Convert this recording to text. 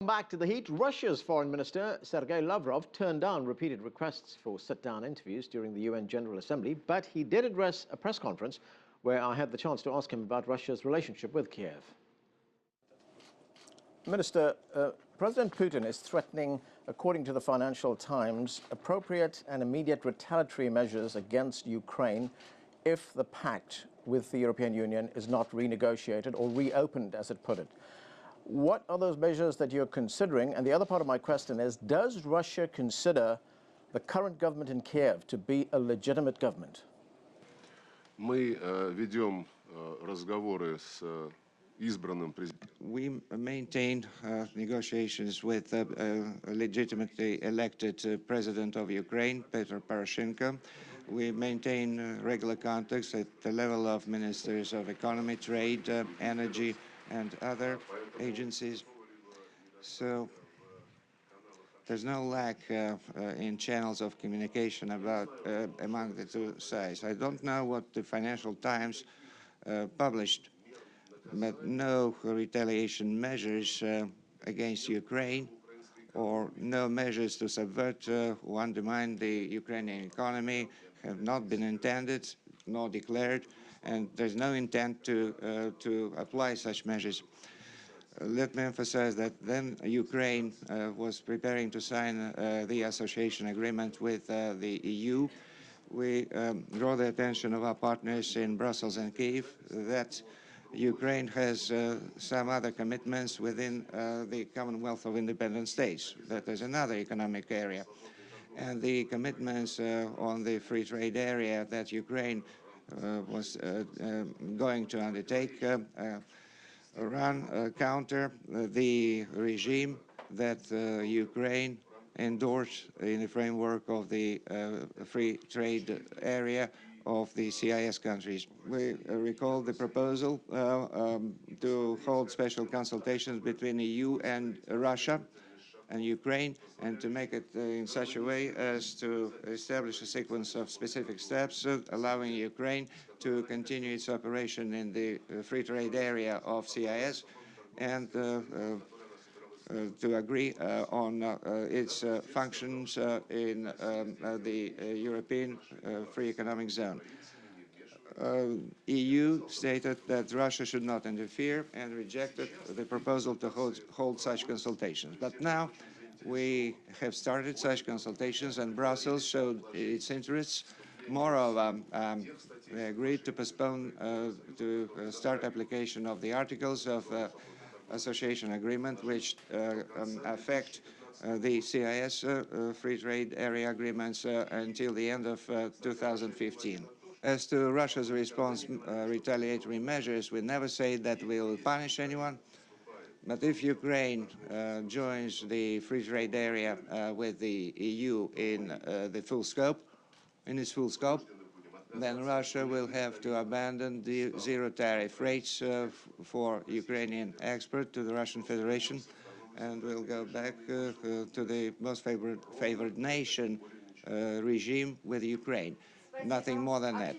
Back to the heat, Russia's Foreign Minister Sergei Lavrov turned down repeated requests for sit-down interviews during the UN General Assembly, but he did address a press conference where I had the chance to ask him about Russia's relationship with Kiev. Minister, President Putin is threatening, according to the Financial Times, appropriate and immediate retaliatory measures against Ukraine if the pact with the European Union is not renegotiated or reopened, as it put it. What are those measures that you're considering? And the other part of my question is, does Russia consider the current government in Kiev to be a legitimate government? Мы ведем разговоры с избранным президентом. We maintain negotiations with a legitimately elected president of Ukraine, Petro Poroshenko. We maintain regular contacts at the level of ministers of economy, trade, energy, and other agencies. So there's no lack in channels of communication among the two sides. I don't know what the Financial Times published, but no retaliation measures against Ukraine or no measures to subvert or undermine the Ukrainian economy have not been intended nor declared, and there's no intent to apply such measures. Let me emphasize that then Ukraine was preparing to sign the association agreement with the EU. We draw the attention of our partners in Brussels and Kyiv that Ukraine has some other commitments within the Commonwealth of Independent States. That is another economic area. And the commitments on the free trade area that Ukraine was going to undertake counter the regime that Ukraine endorsed in the framework of the free trade area of the CIS countries. We recall the proposal to hold special consultations between the EU and Russia and Ukraine, and to make it in such a way as to establish a sequence of specific steps allowing Ukraine to continue its operation in the free trade area of CIS and to agree on its functions in the European Free Economic Zone. EU stated that Russia should not interfere and rejected the proposal to hold such consultations. But now we have started such consultations, and Brussels showed its interests. Moreover, they agreed to postpone to start application of the articles of association agreement, which affect the CIS free trade area agreements until the end of 2015. As to Russia's response, retaliatory measures, we never say that we'll punish anyone. But if Ukraine joins the free trade area with the EU in its full scope, then Russia will have to abandon the zero tariff rates for Ukrainian export to the Russian Federation, and will go back to the most favored nation regime with Ukraine. Nothing more than that.